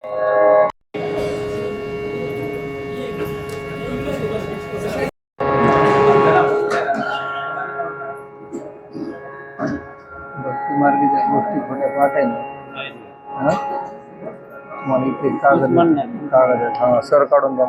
भक्ती मार्गाच्या गोष्टी खोट्या वाटायला मला इथे कागद सर काढून द्या.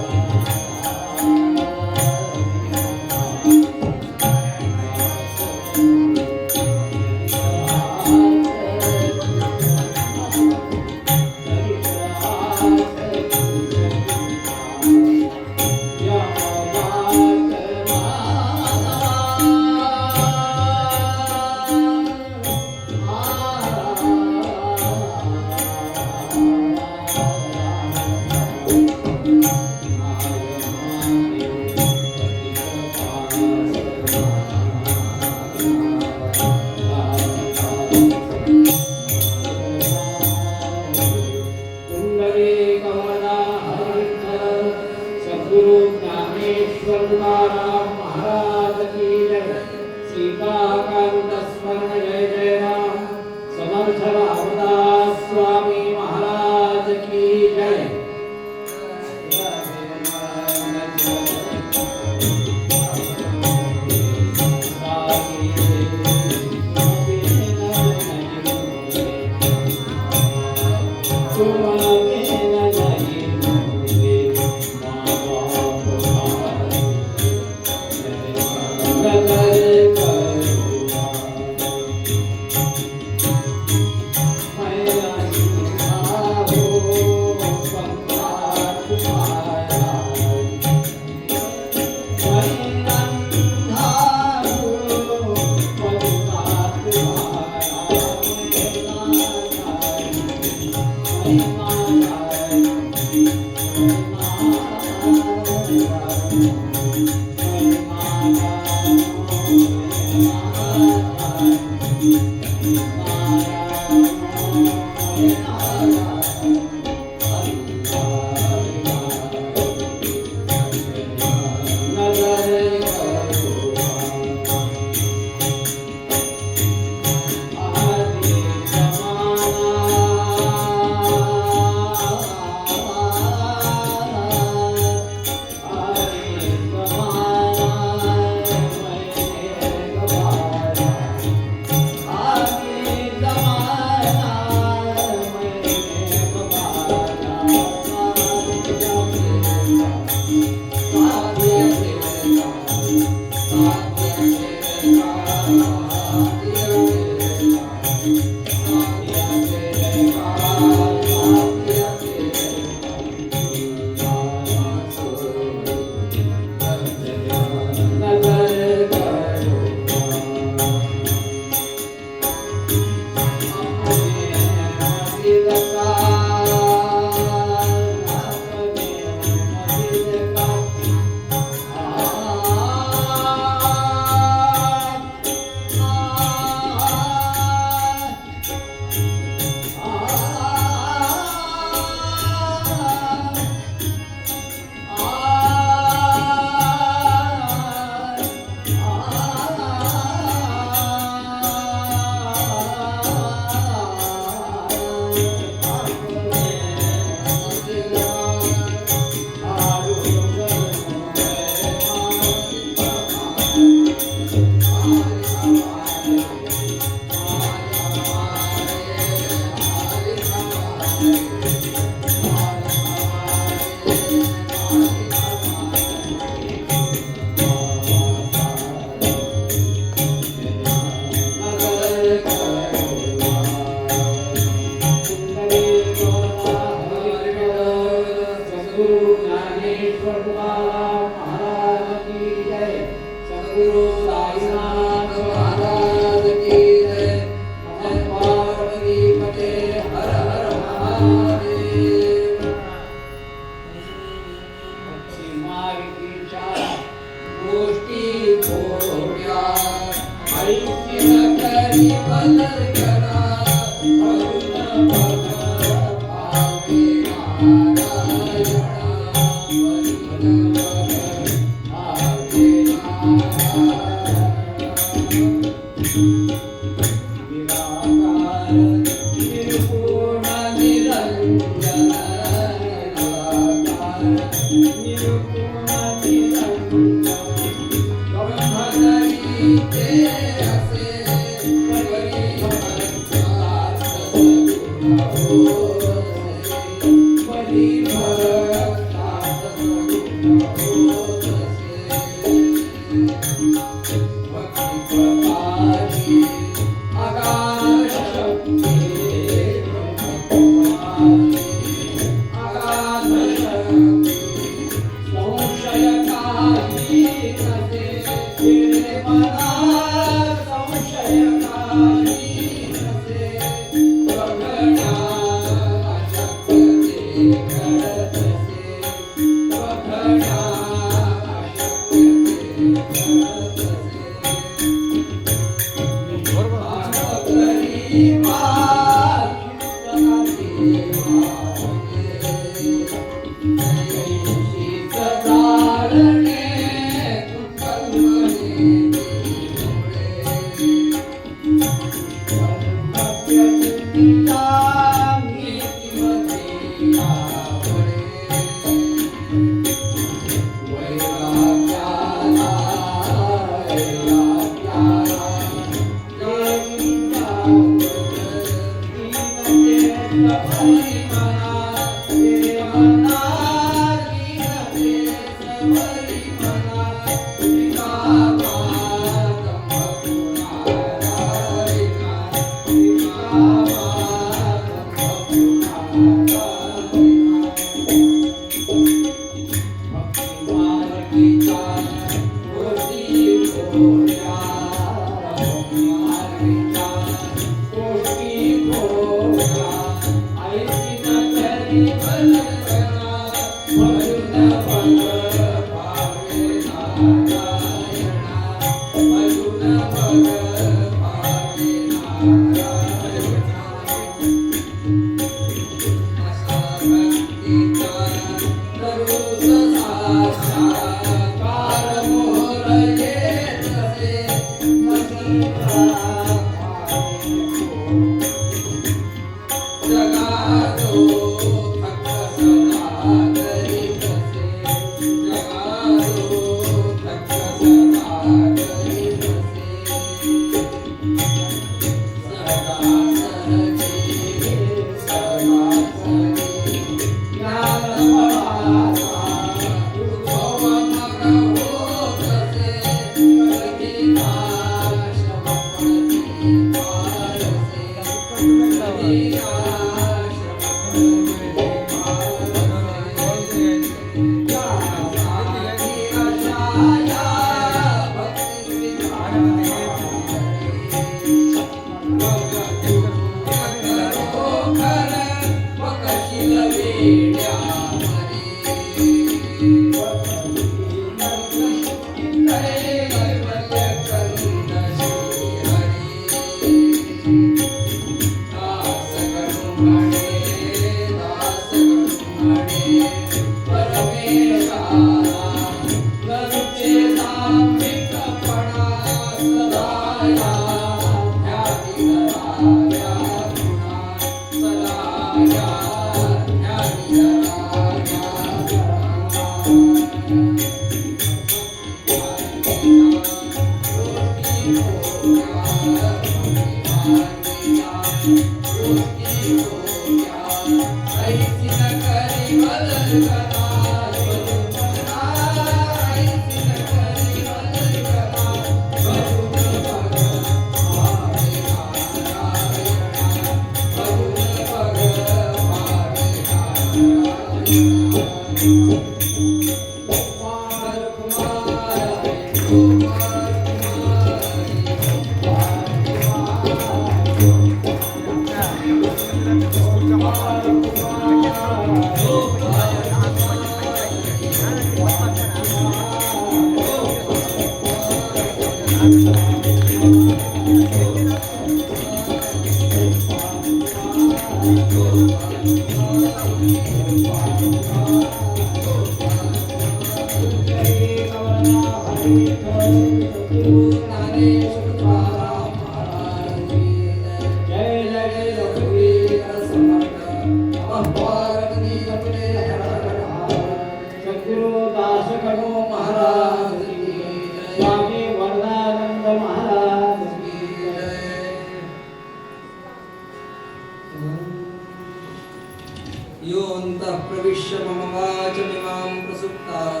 योऽन्तः प्रविश्य मम वाचमिमां प्रसुप्तां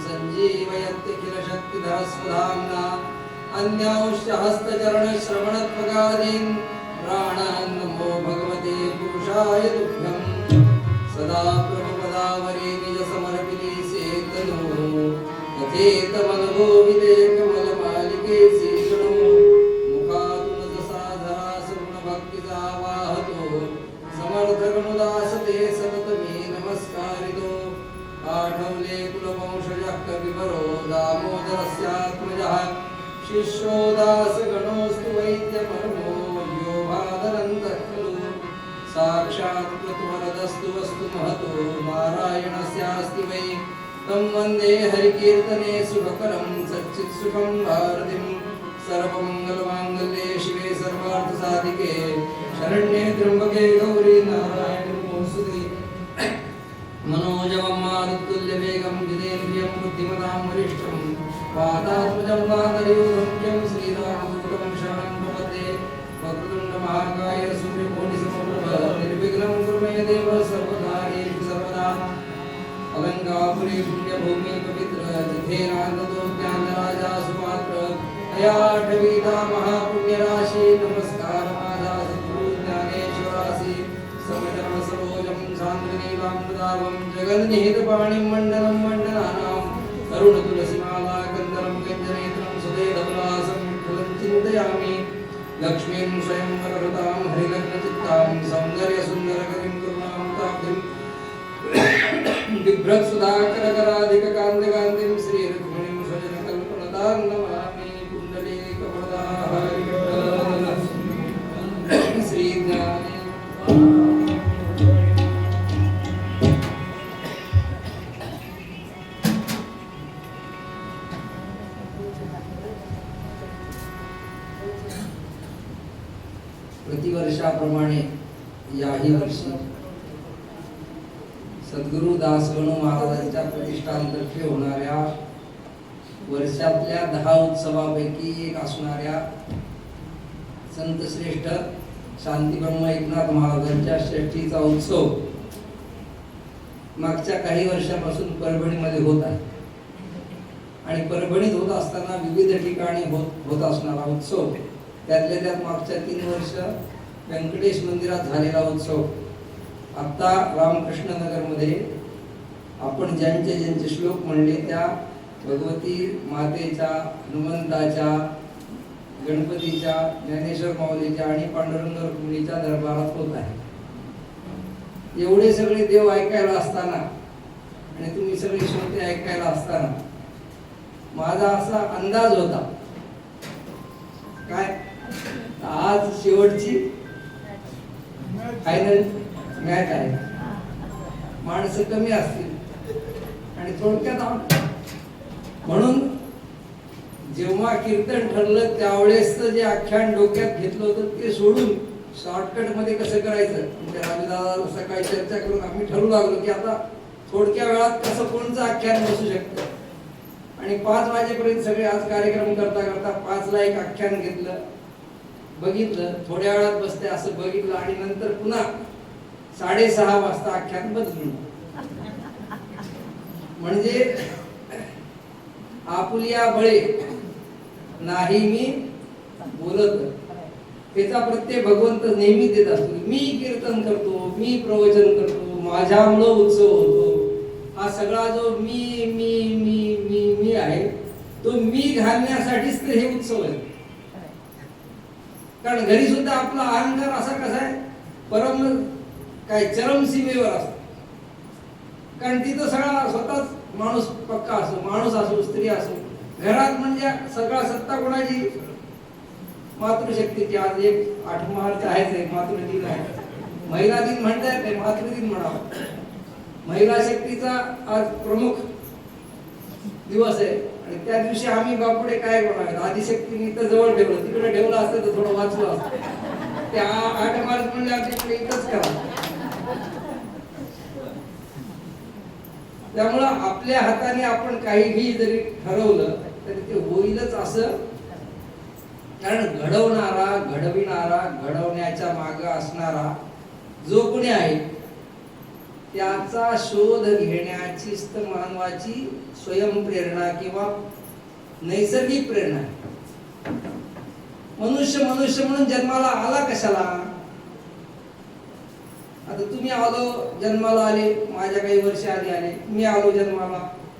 सञ्जीवयत्यखिलशक्तिधरस्वधाम्ना अन्यांश्च हस्तचरणश्रवणत्वगादीन् प्राणान् नमो भगवते पुरुषाय तुभ्यं सदा प्रभुपदावरे निजसमर्पिते सेतनो यथेतमनभो विदेकमलमालिके श्रीगणो मुखातुनदसाधरा सगुणभक्तिसा वाहतो समर्थगणुदासते सततमे नमस्कारितो आठवले कुलवंशजः कविवरो दामोदरस्यात्मजः शिष्यो दासगणोऽस्तु वैद्यमर्मो यो भादरन्तः खलु साक्षात् क्रतुवरदस्तु वस्तु महतो नारायणस्यास्ति वै तं वन्दे हरिकीर्तने शुभकरं सच्चित्सुखं भारतिं सर्वमङ्गलमाङ्गल्ये शिवे सर्वार्थसाधिके शरण्ये त्र्यम्बके गौरी नारायणी नमोस्तुते मनोजवं मारुतुल्यवेगं जितेन्द्रियं बुद्धिमतां वरिष्ठं वातात्मजं वातरयूथं श्रीरामदूतं शरणं प्रपद्ये वक्रतुण्डमहाकाय सूर्यकोटिसमप्रभ निर्विघ्नं कुरु मे देव सर्वकार्येषु सर्वदा अलङ्कापुरी पुण्यभूमि पवित्र जितेनान्दतोज्ञानराजा सुपात्र अयाठवीता महापुण्यराशि नमस्कार माझा सद्गुरु ज्ञानेश्वरासि समचरण सरोजं सान्द्रनीलामृताभं जगन्निहितपाणिं मण्डलं मण्डनानां करुणतुलसीमाला कन्दरं कञ्जनेत्रं सुदेधवलासं विठ्ठलं चिन्तयामि लक्ष्मीं स्वयं वरहृतां हरिलग्नचित्तां सौन्दर्यसुन्दरकरीं करुणां ताब्धिं बिभ्रत्सुधाकरकराधिककान्तिकान्तिं श्रीरुक्मिणीं स्वजनकल्पनतां नमामि कुण्डलीकवरदाहरिविठ्ठल श्रीज्ञाने प्रतिवर्षाप्रमाणे याही वर्षी सद्गुरु दासगणू महाराजांच्या प्रतिष्ठानतर्फे होणाऱ्या वर्षातल्या 10 उत्सवापैकी एक असणाऱ्या संत श्रेष्ठ शांतीब्रह्म एकनाथ महाराजांच्या षष्ठीचा उत्सव मागच्या काही वर्षापासून परभणीमध्ये होत आहे आणि परभणीत होत असताना विविध ठिकाणी होत असणारा उत्सव त्यातल्या त्यात मागच्या 3 वर्ष व्यंकटेश मंदिरात झालेला उत्सव, आता रामकृष्ण नगरमध्ये आपण ज्यांचे श्लोक म्हणले त्या भगवती मातेच्या, हनुमंताच्या, गणपतीच्या, ज्ञानेश्वर माऊलीच्या आणि पांडुरंग रुक्मिणीच्या दरबारात होत आहे. एवढे सगळे देव ऐकायला असताना आणि तुम्ही सगळे श्रोते ऐकायला असताना माझा असा अंदाज होता काय, आज शेवटची फायनल मॅच आहे, माणसं कमी असतील आणि थोडक्यात म्हणून जेव्हा कीर्तन ठरलं त्यावेळेस जे आख्यान डोक्यात घेतलं होतं ते सोडून शॉर्टकट मध्ये कसं करायचं म्हणजे राजदादा सकाळी चर्चा करून आम्ही ठरवू लागलो की आता थोडक्या वेळात कसं कोणचं आख्यान बसू शकतं आणि 5 वाजेपर्यंत सगळे आज कार्यक्रम करता करता 5 ला एक आख्यान घेतलं, बघितलं, थोड्या वेळात बसते असं बघितलं आणि नंतर पुन्हा 6:30 वाजता आख्यान बदलून म्हणजे आपुलिया बळे नाही मी बोलत, त्याचा प्रत्यय भगवंत नेहमी देत असतो. मी कीर्तन करतो, मी प्रवचन करतो, माझ्यामुळं उत्सव होतो. हा सगळा जो मी मी मी मी मी आहे तो मी घालण्यासाठीच तर हे उत्सव आहे. कारण घरी सुद्धा आपला अहंकार असा कसा आहे, परम काय चरम सीमेवर असतो. कारण तिथं सगळा स्वतःच माणूस पक्का असो, माणूस असो, स्त्री असो, घरात म्हणजे सगळा सत्ता कोणाची, मातृशक्तीची. आज एक 8 मार्च आहे, मातृदिन आहे, महिला दिन म्हणता येते, मातृदिन म्हणावं. महिला शक्तीचा आज प्रमुख दिवस आहे आणि त्या दिवशी आम्ही बापुडे काय म्हणावे, आदिशक्तीने तर जवळ ठेवलं, तिकडे ठेवलं असतं तर थोडं वाचलं असतं. त्या 8 मार्च म्हणजे आपल्याकडे इथंच करा. त्यामुळं आपल्या हाताने आपण काहीही जरी ठरवलं तरी ते होईलच असं, कारण घडवणारा, घडविणारा, घडवण्याच्या मागे असणारा जो कोणी आहे त्याचा शोध घेण्याची मानवाची स्वयंप्रेरणा किंवा नैसर्गिक प्रेरणा आहे. मनुष्य म्हणून जन्माला आला कशाला? आता तुम्ही जन्माला आले, माझ्या काही वर्ष आले, मी आलो जन्माला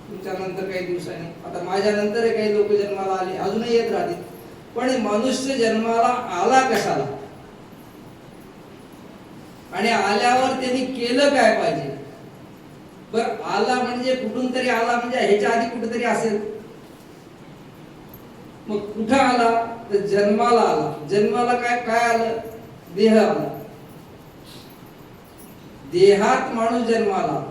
तुमच्या नंतर काही दिवसांनी, आता माझ्या नंतर काही लोक जन्माला आले, अजूनही येत राहतील. पण मनुष्य जन्माला आला कशाला आणि आल्यावर त्यांनी केलं काय पाहिजे? बर, आला म्हणजे कुठून तरी आला, म्हणजे ह्याच्या आधी कुठेतरी असेल. मग कुठं आला तर जन्माला आला. जन्माला काय काय आलं? देह आला. देहात माणूस जन्माला.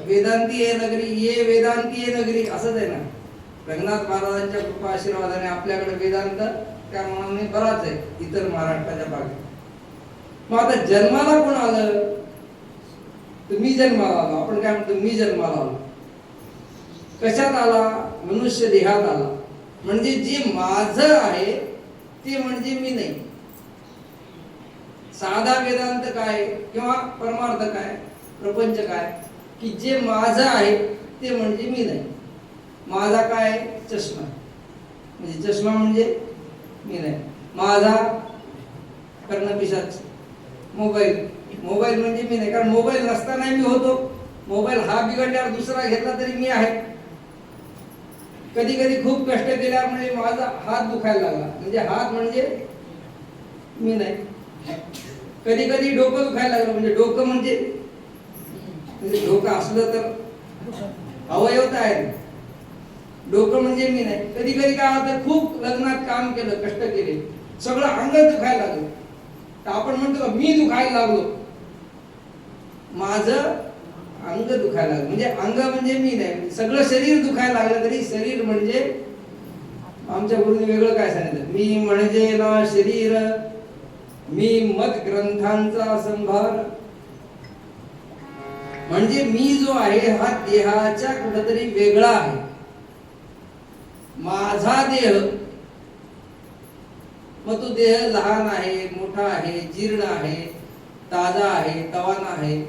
वेदांती आहे नगरी, ये वेदांती आहे नगरी, असंच आहे ना. रंगनाथ महाराजांच्या कृपा आशीर्वादाने आपल्याकडे वेदांत त्या मनाने बराच आहे इतर महाराष्ट्राच्या भागात. मग आता जन्माला कोण आलं? तुम्ही जन्माला आलो. आपण काय म्हणतो? मी जन्माला आलो. कशात आला? मनुष्य देहात आला. म्हणजे जे माझं आहे ते म्हणजे मी नाही. साधा वेदांत काय किंवा परमार्थ काय, प्रपंच काय, की जे माझं आहे ते म्हणजे मी नाही. माझा काय? चष्मा. म्हणजे चष्मा म्हणजे मी नाही. माझा कर्णपिशाच. मोबाईल म्हणजे मी नाही, कारण मोबाईल नसताना मी होतो. मोबाईल हा बिघडल्यावर दुसरा घेतला तरी मी आहे. कधी कधी खूप कष्ट केल्यावर म्हणजे माझा हात दुखायला लागला, म्हणजे हात म्हणजे मी नाही. कधी कधी डोकं दुखायला लागलं, म्हणजे डोकं म्हणजे डोकं असलं तर अवयव तर आहे, डोकं म्हणजे मी नाही. कधी कधी काय होतं, खूप लग्नात काम केलं, कष्ट केले, सगळं अंग दुखायला लागलं, तर आपण म्हणतो मी दुखायला लागलो, माझं अंग दुखायला लागलं. म्हणजे अंग म्हणजे मी नाही. सगळं शरीर दुखायला लागलं तरी शरीर म्हणजे, आमच्या गुरुने वेगळं काय सांगितलं, मी म्हणजे ना शरीर, मी मत ग्रंथांचा संभार. म्हणजे मी जो आहे हा देहाच्या कुठेतरी वेगळा आहे. माझा देह, मग तो देह लहान आहे, मोठा आहे, जीर्ण आहे, ताजा आहे, तवाना आहे,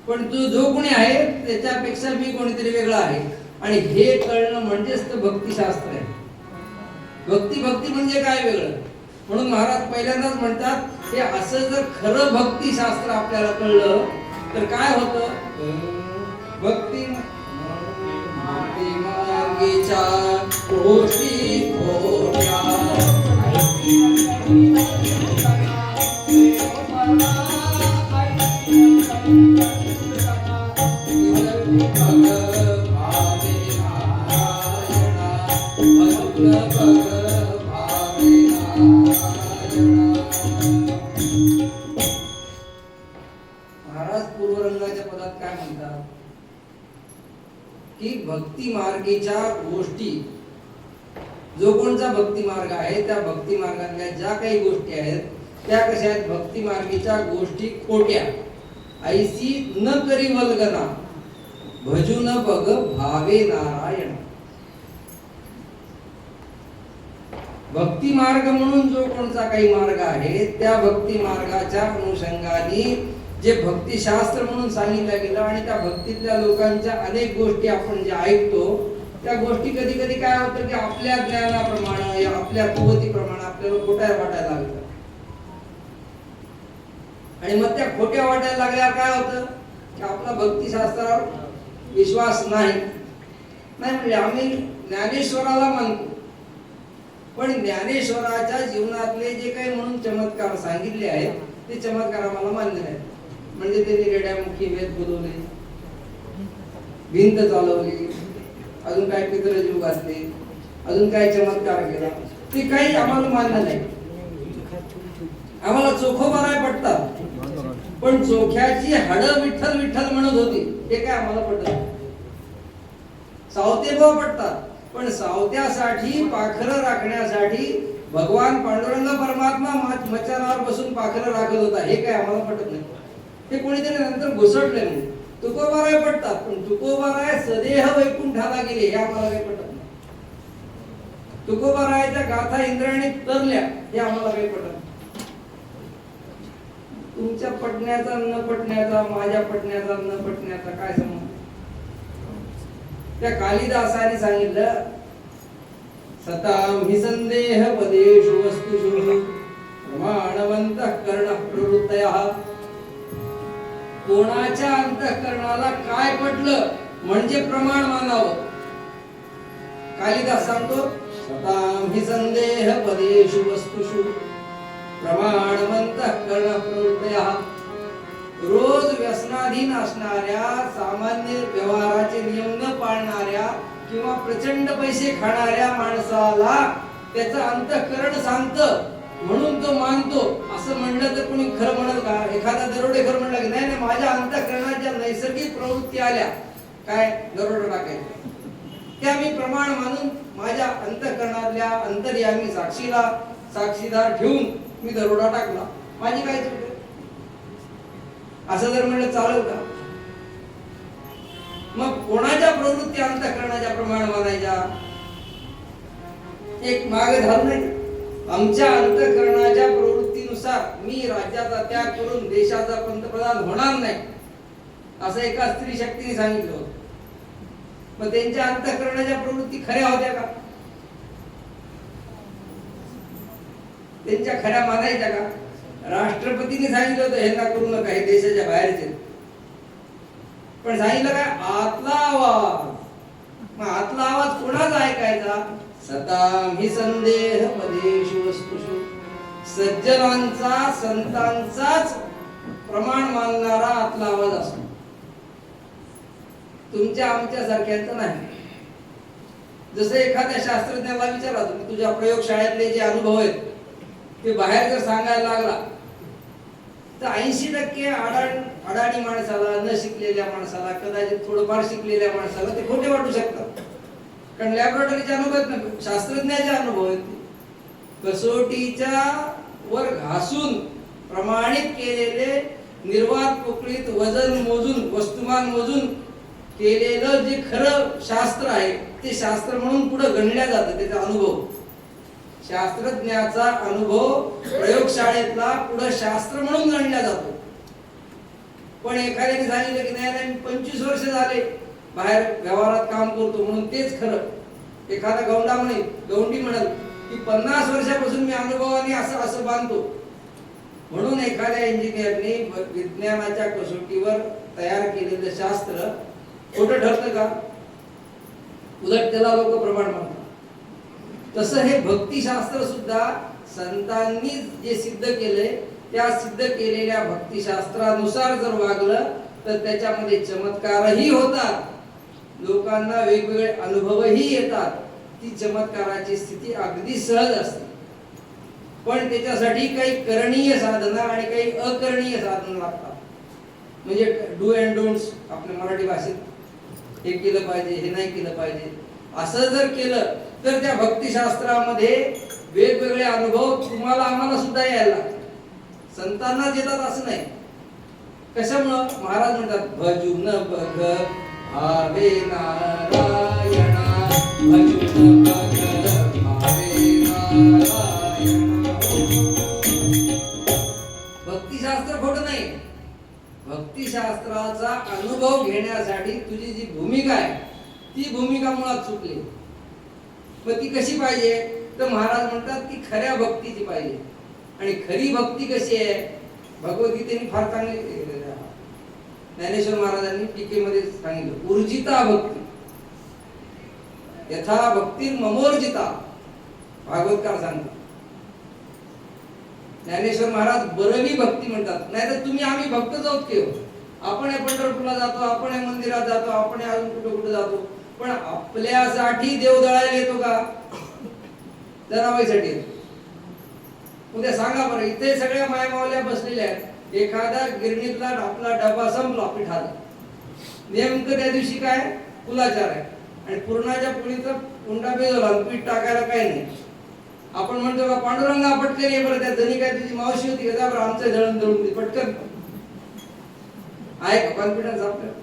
पण तो जो कोणी आहे त्याच्यापेक्षा मी कोणीतरी वेगळा आहे. आणि हे कळणं म्हणजेच तर भक्तिशास्त्र आहे. भक्ती म्हणजे काय वेगळं? म्हणून महाराज पहिल्यांदाच म्हणतात हे असं जर खरं भक्तिशास्त्र आपल्याला कळलं तर काय होतं, भक्ती मार्गीच्या गोष्टी खोट्या महाराज पूर्वरंगाच्या पदात काय म्हणतात की भक्ती मार्गीच्या गोष्टी, जो कोणचा भक्ती मार्ग आहे त्या भक्ती मार्गातल्या ज्या काही गोष्टी आहेत त्या कशा आहेत, भक्ती मार्गीच्या गोष्टी खोट्या, ऐसी न करी वल्गना भजू न बग भावे नारायण. भक्ती मार्ग म्हणून जो कोणता काही मार्ग आहे त्या भक्ती मार्गाच्या अनुषंगाने जे भक्तिशास्त्र म्हणून सांगितलं गेलं आणि त्या भक्तीतल्या लोकांच्या अनेक गोष्टी आपण जे ऐकतो त्या गोष्टी कधी कधी काय होतं की आपल्या ज्ञानाप्रमाणे या आपल्या कुवतीप्रमाणे आपल्याला खोट्या वाटायला लागतात. आणि मग त्या खोट्या वाटायला लागल्यावर काय होतं की आपला भक्तिशास्त्रावर विश्वास नाही म्हणजे आम्ही ज्ञानेश्वराला मानतो पण ज्ञानेश्वराच्या जीवनातले जे काही म्हणून चमत्कार सांगितले आहेत ते चमत्कार आम्हाला मान्य नाहीत. म्हणजे त्यांनी रेड्यामुखी वेद बोलवले, भिंत चालवली, अजून काय पितरजीव घातले, अजून काय चमत्कार केला, ते काही आम्हाला मान्य नाही. आम्हाला चोखोबाराय पटतात पण चोख्याची हाडं विठ्ठल विठ्ठल म्हणत होती हे काय आम्हाला पटत नाही. सावतेभाव पटतात पण सावत्यासाठी पाखरं राखण्यासाठी भगवान पांडुरंग परमात्मा मचानावर बसून पाखरं राखत होता हे काय आम्हाला पटत नाही. हे कोणीतरी नंतर घुसटले म्हणजे तुकोबाराय पटतात पण तुकोबाराय सदेह वैकुंठाला गेले हे आम्हाला काही पटत नाही. तुकोबारायच्या गाथा इंद्रायणीत तरल्या हे आम्हाला काही पटत नाही. तुमच्या पटण्याचा न पटण्याचा माझ्या पटण्याचा न पटण्याचा काय संबंध. त्या कालिदासाने सांगितलं सताम हि संदेह पदेषु वस्तुषु प्रमाणवन्तः कर्णः प्रवृत्तयः. कोणाच्या अंतःकरणाला काय पटलं म्हणजे प्रमाण मानावं. कालिदास सांगतो सताम हि संदेह पदेषु वस्तुषु प्रमाणवन्तः कर्णः प्रवृत्तयः. रोज व्यसनाधीन असणाऱ्या, सामान्य व्यवहाराचे नियम न पाळणाऱ्या किंवा प्रचंड पैसे खाणाऱ्या माणसाला त्याचं अंतःकरण सांगतं म्हणून तो मानतो असं म्हणलं तर कोणी खरं म्हणेल का. एखादा दरोडेखोर म्हणला की नाही नाही माझ्या अंतःकरणाच्या नैसर्गिक प्रवृत्ती आल्या काय दरोडा टाकायचा त्या मी प्रमाण मानून माझ्या अंतःकरणातल्या अंतर्यामी साक्षीला साक्षीदार ठेवून मी दरोडा टाकला, माझी काय चूक आहे. असं जर म्हणलं चालेल का. मग कोणाच्या प्रवृत्ती अंतःकरणाच्या प्रमाण मानायच्या. एक मागे झालं नाही आमच्या अंतःकरणाच्या प्रवृत्तीनुसार मी राज्याचा त्याग करून देशाचा पंतप्रधान होणार नाही असं एका स्त्री शक्तीने सांगितलं होतं. मग त्यांच्या अंतःकरणाच्या प्रवृत्ती खऱ्या होत्या का. त्यांच्या खऱ्या मानायच्या का. राष्ट्रपतींनी सांगितलं होतं हे ना करू नका हे देशाच्या बाहेरचे पण सांगितलं काय आतला आवाज. मग आतला आवाज कोणाचा ऐकायचा. सताम हि संदेह पदेषु वस्तुषु. सज्जनांचा संतांचाच प्रमाण मानणारा आतला आवाज असतो तुमच्या आमच्या सारख्यांचा नाही. जसं एखाद्या शास्त्रज्ञाला विचारा तुम्ही तुझ्या प्रयोगशाळेतले जे अनुभव आहेत ते बाहेर जर सांगायला लागला तर 80% अडाणी माणसाला, न शिकलेल्या माणसाला, कदाचित थोडंफार शिकलेल्या माणसाला ते खोटे वाटू शकतात कारण लॅबोरेटरीचे अनुभव आहेत ना, शास्त्रज्ञाचे अनुभव आहेत. कसोटीच्या वर घासून प्रमाणित केलेले निर्वात पोकळीत वजन मोजून वस्तुमान मोजून केलेलं जे खरं शास्त्र आहे ते शास्त्र म्हणून पुढे गणल्या जातं. त्याचा अनुभव शास्त्रज्ञाचा अनुभव प्रयोगशाळेतला पुढे शास्त्र म्हणून गणला जातो. पण एखाद्याने सांगितलं की नाही 25 वर्ष झाले बाहेर व्यवहारात काम करतो म्हणून तेच खरं. एखादा गौंडी म्हणेल की 50 वर्षापासून मी अनुभवाने आणि असं असं बांधतो. म्हणून एखाद्या इंजिनियरने विज्ञानाच्या कसोटीवर तयार केलेलं शास्त्र खोटं ठरतं का? उलट त्याला लोक प्रमाण मानतात. तसं हे भक्तिशास्त्र सुद्धा संतांनी जे सिद्ध केलंय त्या सिद्ध केलेल्या भक्तिशास्त्रानुसार जर वागलं तर त्याच्यामध्ये चमत्कारही होतात, लोकांना वेगवेगळे अनुभवही येतात. ती चमत्काराची स्थिती अगदी सहज असते. पण त्याच्यासाठी काही करणीय साधना आणि काही अकरणीय साधना लागतात. म्हणजे डू अँड डोंट्स आपल्या मराठी भाषेत हे केलं पाहिजे, हे नाही केलं पाहिजे, असं जर केलं तर त्या भक्तिशास्त्रामध्ये वेगवेगळे अनुभव तुम्हाला आम्हाला सुद्धा यायला लागतात. संतांना येतात असं नाही. कशामुळं? महाराज म्हणतात भजून बघ भावे नारायणा, भजून बघ भावे नारायणा. भक्तिशास्त्र खोटं नाही. भक्तिशास्त्राचा अनुभव घेण्यासाठी तुझी जी भूमिका आहे ती भूमिका मुळात चुकली. मग ती कशी पाहिजे? तर महाराज म्हणतात ती खऱ्या भक्तीची पाहिजे. आणि खरी भक्ती कशी आहे? भगवद्गीतेने फार चांगली, ज्ञानेश्वर महाराजांनी टीकेमध्ये सांगितलं, ऊर्जिता भक्ती यथा भक्ती ममोर्जिता. भागवतकार सांगतात. ज्ञानेश्वर महाराज बरवी भक्ती म्हणतात. नाही तर तुम्ही आम्ही भक्त जाऊत की हो. आपण हे पंढरपूरला जातो, आपण हे मंदिरात जातो, आपण हे अजून कुठं कुठं जातो, पण आपल्यासाठी देव दळायला येतो का? जनाबाईसाठी येतो. उद्या सांगा बरं, इथे सगळ्या मायमावल्या बसलेल्या आहेत. एखादा गिरणीतला आपला डबा संपला पिठाला, नेमकं त्या दिवशी काय कुलाचार आहे आणि पूर्णाच्या पुळीचा उंडा बेजवला, पीठ टाकायला काही नाही. आपण म्हणतो का पांडुरंगा पटकन ये बरं, त्या जणी काय तुझी मावशी होती का, बरं आमचं दळण दळून दे पटकन. आहे का कॉन्फिडन्स आपल्याला?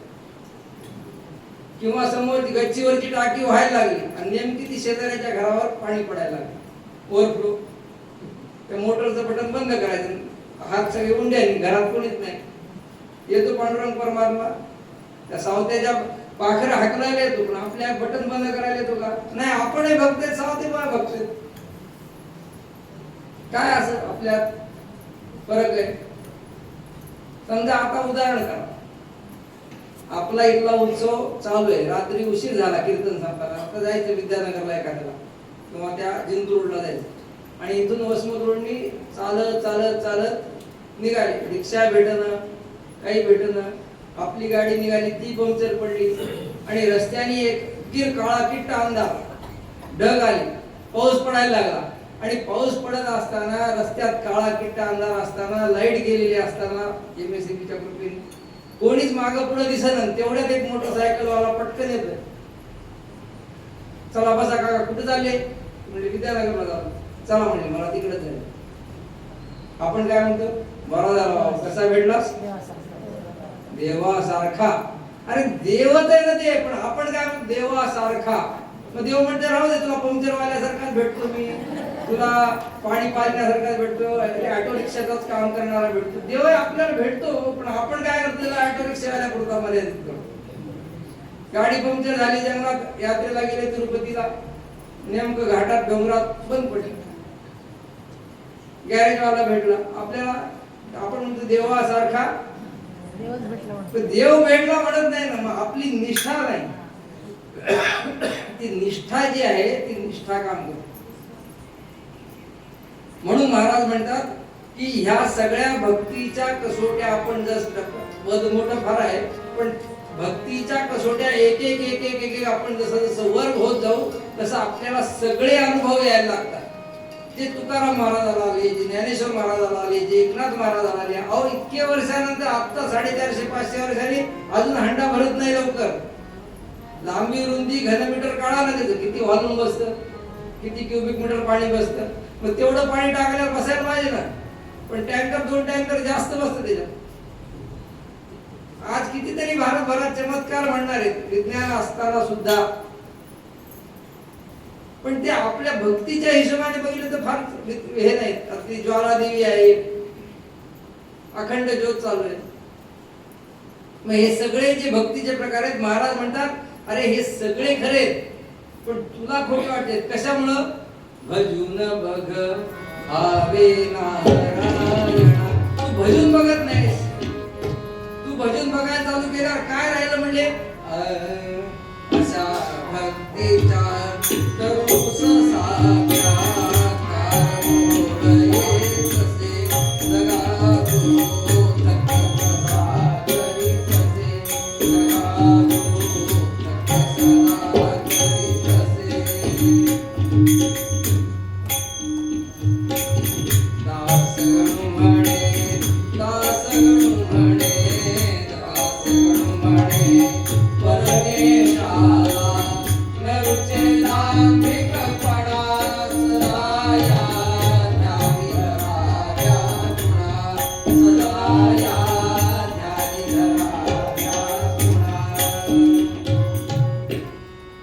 किंवा समोर गच्चीवरची टाकी व्हायला लागली आणि नेमकी ती शेजाऱ्याच्या घरावर पाणी पडायला लागलं, ओव्हरफ्लो. त्या मोटरचं बटन बंद करायचं, हात सगळे उंड्याने, घरात कोणीच नाही. येतो पांडुरंग परमात्मा, त्या सावत्याच्या पाखरं हाकलायला येतो, पण आपल्या बटन बंद करायला येतो का? नाही. आपणही भक्त आहेत, सावते पण भक्त आहेत. काय असं आपल्यात फरक आहे? समजा आता उदाहरण करा, आपला इथला उत्सव चालू आहे, रात्री उशीर झाला कीर्तन संपला, आता जायचं विद्यानगरला एखाद्याला किंवा त्या जिंतूर रोडला जायचं आणि इथून वसमत रोडनी चालत चालत चालत निघाली. रिक्षा भेटणं, काही भेटणं, आपली गाडी निघाली, ती पंक्चर पडली आणि रस्त्याने एक काळा किट्टा अंधार, ढग आली, पाऊस पडायला लागला. आणि पाऊस पडत असताना, रस्त्यात काळा किट्टा अंधार असताना, लाईट गेलेली असताना, एमएससीबीच्या कृपेने कोणीच मागं पुढे दिसत. तेवढ्यात एक मोटरसायकल वाला पटकन येतोय. चला बसा काका, कुठे चालले? म्हणजे विद्यानगरला जातो. चला म्हणजे मला तिकडे जायचं. आपण काय म्हणतो? बरा झाला, कसा भेटलास? देवासारखा. अरे देवच आहे ना ते, पण आपण काय म्हणतो? देवासारखा. मग देव म्हणते राहू दे, तुला पंक्चर वाल्यासारखाच भेटतो मी, तुला पाणी पाजण्यासारखाच भेटतो, ऑटो रिक्षाचाच काम करणारा भेटतो. देव आपल्याला भेटतो, पण आपण काय करतो? त्याला ऑटो रिक्षावाल्या पुरता मर्यादित करतो. गाडी पंक्चर झाली, जंगलात यात्रेला गेले तिरुपतीला, नेमकं घाटात डोंगरात बंद पडली, गॅरेजवाला भेटला आपल्याला, आपण म्हणतो देवासारखा. देव भेटला म्हणत नाही ना, मग आपली निष्ठा नाही. ती निष्ठा जी आहे ती निष्ठा काम करते. म्हणून महाराज म्हणतात की ह्या सगळ्या भक्तीच्या कसोट्या आपण जसं पद मोठं फार आहे, पण भक्तीच्या कसोट्या एक एक एक एक एक आपण जसं जसं वर होत जाऊ तसं आपल्याला सगळे अनुभव यायला लागतात. जे तुकाराम महाराजाला आले, जे ज्ञानेश्वर महाराजाला आले, जे एकनाथ महाराजाला आले, अहो इतक्या वर्षानंतर आता 450-500 वर्षांनी अजून हंडा भरत नाही लवकर. लांबी रुंदी घनमीटर काढा ना, त्याचं किती व्हॉल्यूम बसतं, किती क्युबिक मीटर पाणी बसतं. मग तेवढं पाणी टाकल्यावर बसायला पाहिजे ना, पण टँकर 2 टँकर जास्त बसतं त्याच्यात. आज कितीतरी भारतभरात चमत्कार म्हणणार आहेत विज्ञान असताना सुद्धा, पण ते आपल्या भक्तीच्या हिशोबाने बघितलं तर फार हे नाही. ती ज्वालादेवी आहे, अखंड ज्योत चालू आहे. मग हे सगळे जे भक्तीचे प्रकार आहेत, महाराज म्हणतात अरे हे सगळे खरे, पण तुला खोटे वाटते. कशामुळं? भजून बघ हवे नारायणा. तू भजन बघत नाहीस. तू भजन बघायला चालू केल्यावर काय राहिलं म्हणजे अशा भक्तीच्या तरुस साक्षात्कार मोरये तसे जगातो तत्त्वसा करी तसे जगातो तत्त्वसा करी तसे. दासगणु म्हणे दासगणु म्हणे दासगणु म्हणे परमेशाला नरुचे लांबिकपणा सदाया ध्यानी धराव्या गुणा सदाया ध्यानी धराव्या गुणा.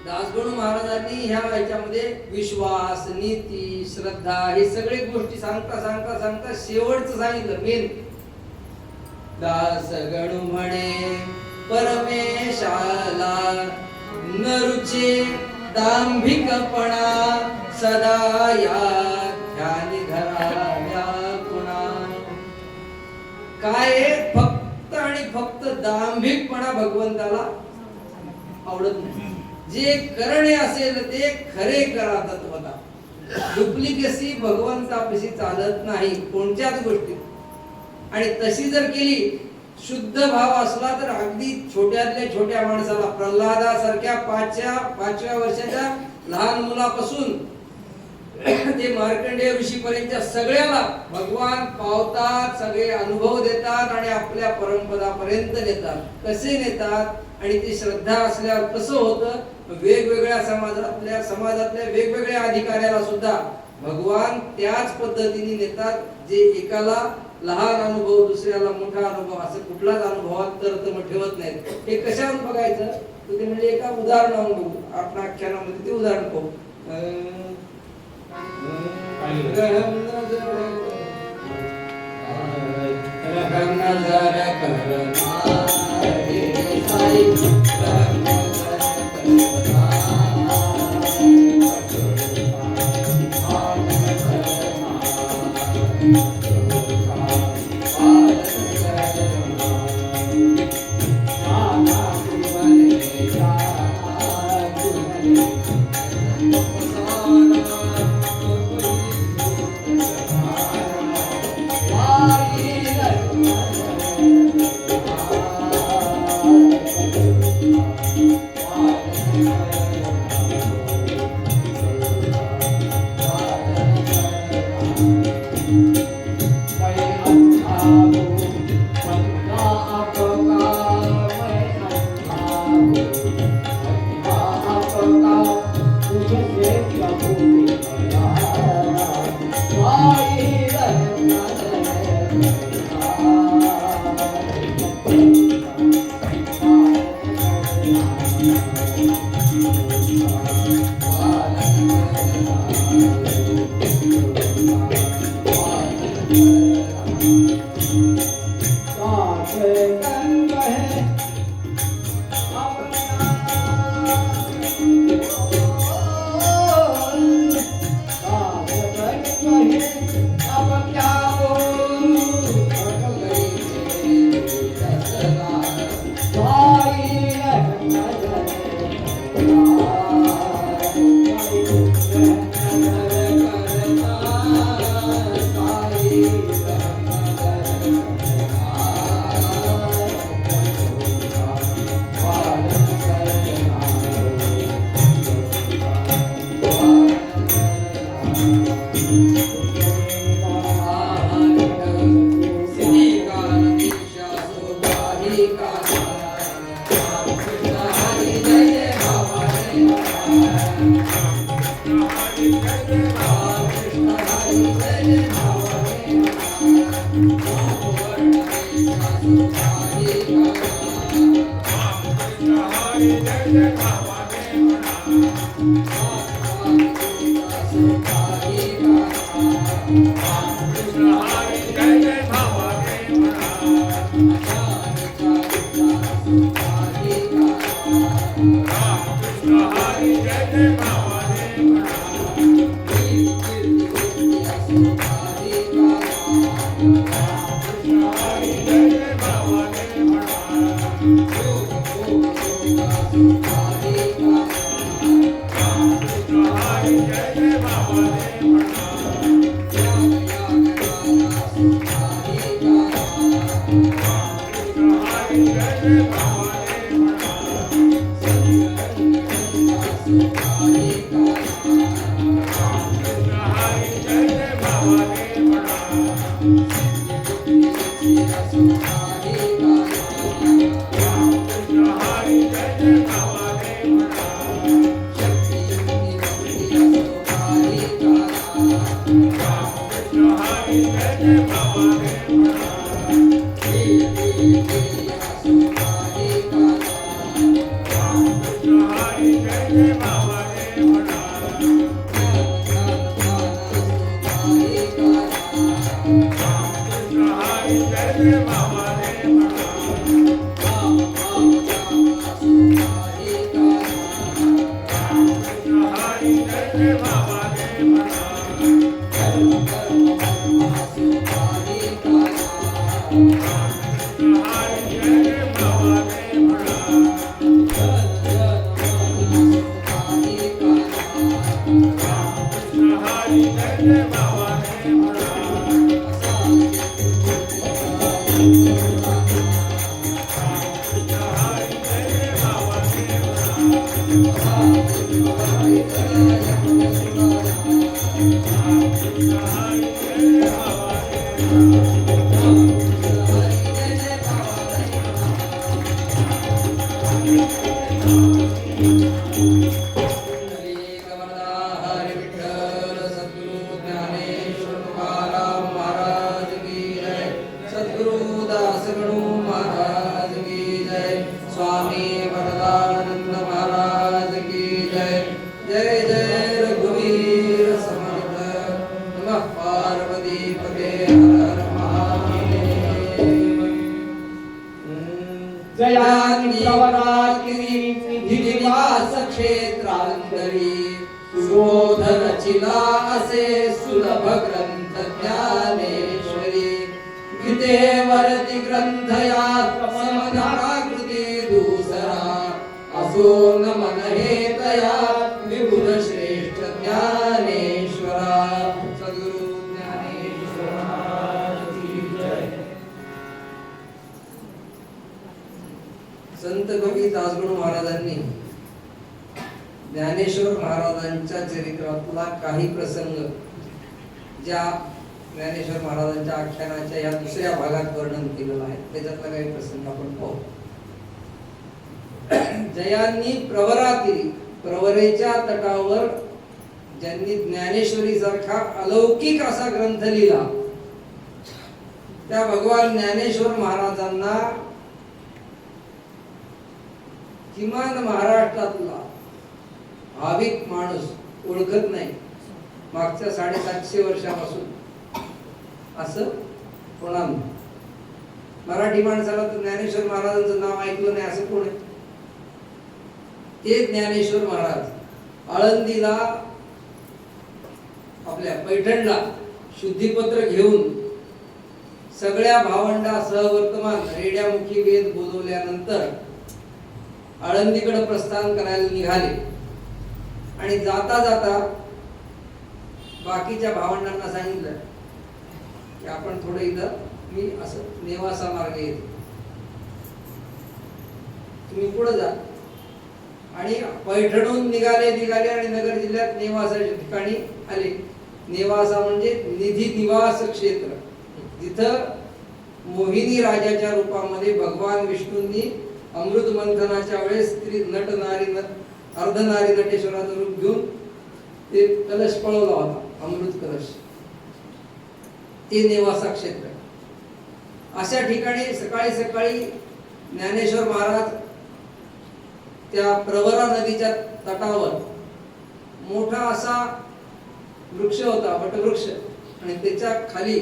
दासगणू महाराजांनी ह्या याच्यामध्ये विश्वास, नीती, श्रद्धा हे सगळे गोष्टी सांगता सांगता सांगता शेवटचं सांगितलं मेन. दासगणू म्हणे परमेशाला नरुचे दांभिकपणा सदा या ध्यानी धराव्या गुणा. काय आहे? फक्त आणि फक्त दांभिकपणा भगवंताला आवडत नाही. जे करणे असेल ते खरे करा तत्वता. डुप्लिकेसी भगवंतापाशी चालत नाही कोणत्याच गोष्टीत. आणि तशी जर केली, शुद्ध भाव असला तर अगदी छोट्यातल्या छोट्या माणसाला, प्रल्हादासारख्या पाचव्या वर्षाच्या लहान मुलापासून ते मार्कंडेय ऋषीपर्यंतच्या सगळ्याला भगवान पावतात, सगळे अनुभव देतात आणि आपल्या परमपदापर्यंत नेतात. कसे नेतात आणि ती श्रद्धा असल्यावर कसं होतं? वेगवेगळ्या समाजातल्या वेगवेगळ्या अधिकाऱ्याला सुद्धा भगवान त्याच पद्धतीने नेतात. जे एकाला लहान अनुभव, दुसऱ्याला मोठा अनुभव, असं कुठलाच अनुभवात तरतम ठेवत नाहीत. हे कशावर बघायचं? तर ते म्हणजे एका उदाहरणावर बघू. आपण आख्यानामध्ये ते उदाहरण पाहू. Hare निवास क्षेत्रांतरी सुबोध रचिला असे सुलभ ग्रंथ ज्ञानेश्वरी गीतेवरती ग्रंथ या समधाकृती दुसरा असो न मन हे तया विभुध श्रेष्ठ ज्ञानेश्वरा सद्गुरु ज्ञानेश्वर महाराज की जय। संत कवी दासगणू महाराजांनी ज्ञानेश्वर महाराजांच्या चरित्रातला काही प्रसंग ज्या ज्ञानेश्वर महाराजांच्या आख्यानाच्या या दुसऱ्या भागात वर्णन केलेलं आहे त्याच्यातला काही प्रसंग आपण पाहू। जयांनी प्रवरातीरी प्रवरेच्या तटावर ज्यांनी ज्ञानेश्वरी सारखा अलौकिक असा ग्रंथ लिहिला त्या भगवान ज्ञानेश्वर महाराजांना किमान महाराष्ट्रातला भाविक माणूस ओळखत नाही मागच्या 750 वर्षापासून असं कोणा मराठी माणसाला तर ज्ञानेश्वर महाराजांचं नाव ऐकलं नाही असं कोण आहे? ते ज्ञानेश्वर महाराज आळंदीला आपल्या पैठणला शुद्धीपत्र घेऊन सगळ्या भावंडासह वर्तमान रेड्यामुखी वेद बोलवल्यानंतर आळंदीकडे प्रस्थान करायला निघाले आणि जाता जाता बाकीच्या भावंडांना सांगितलं की आपण थोडं इथं मी असं नेवासा मार्ग येतो तुम्ही पुढे जा आणि पैठणहून निघाले आणि नगर जिल्ह्यात नेवासाच्या ठिकाणी आले। नेवासा म्हणजे निधी निवास क्षेत्र जिथं मोहिनी राजाच्या रूपामध्ये भगवान विष्णूंनी अमृत मंथनाच्या वेळेस स्त्री नट नारी अर्धनारी नटेश्वराचं रूप घेऊन ते कलश पळवला होता अमृत कलश ते नेवासा क्षेत्र। अशा ठिकाणी सकाळी सकाळी ज्ञानेश्वर महाराज त्या प्रवरा नदीच्या तटावर मोठा असा वृक्ष होता वटवृक्ष आणि त्याच्या खाली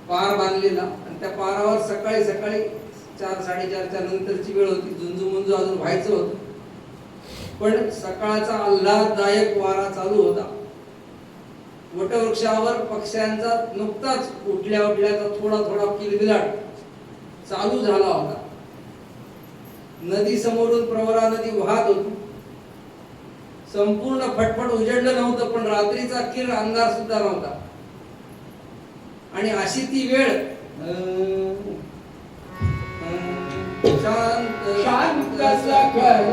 पार बांधलेला आणि त्या पारावर सकाळी सकाळी 4-4:30च्या नंतरची वेळ होती झुंजू अजून व्हायचं होतं पण सकाळचा आल्हाददायक वारा चालू होता वटवृक्षावर पक्ष्यांचा नुकताच उठल्या उठल्याचा थोडा थोडा किलबिलाट चालू झाला होता. नदी समोरून प्रवरा नदी वाहत होती. संपूर्ण फटफट उजडलं नव्हतं, पण रात्रीचा किरण अंधार सुद्धा नव्हता. आणि अशी ती वेळ शांत शांत सकल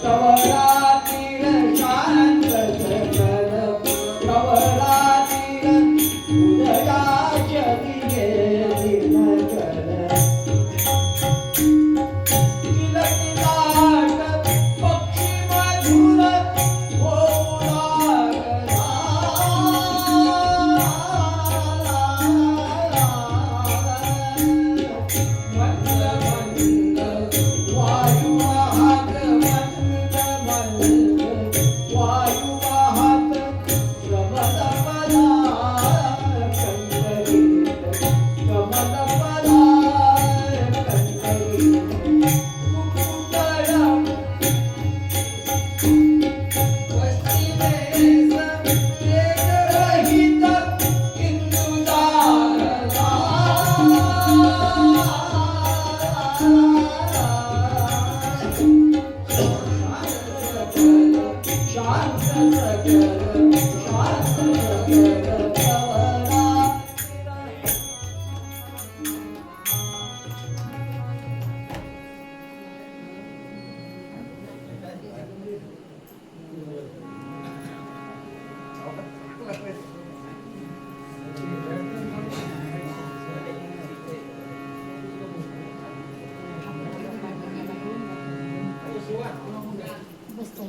कवलातील शांत सकल कवलातील उदयाच्या दिवे दिनकर किलकिलाट पक्षी मधुर होऊ लागला. मंद मंद वायू वाहत मंद मंद वायू वाहत कमलपदा कंकरीत कमलपदा कंकरीत मुकुटरम पश्चिमेस रहित शांत सकल शांत सकल कवला. बसता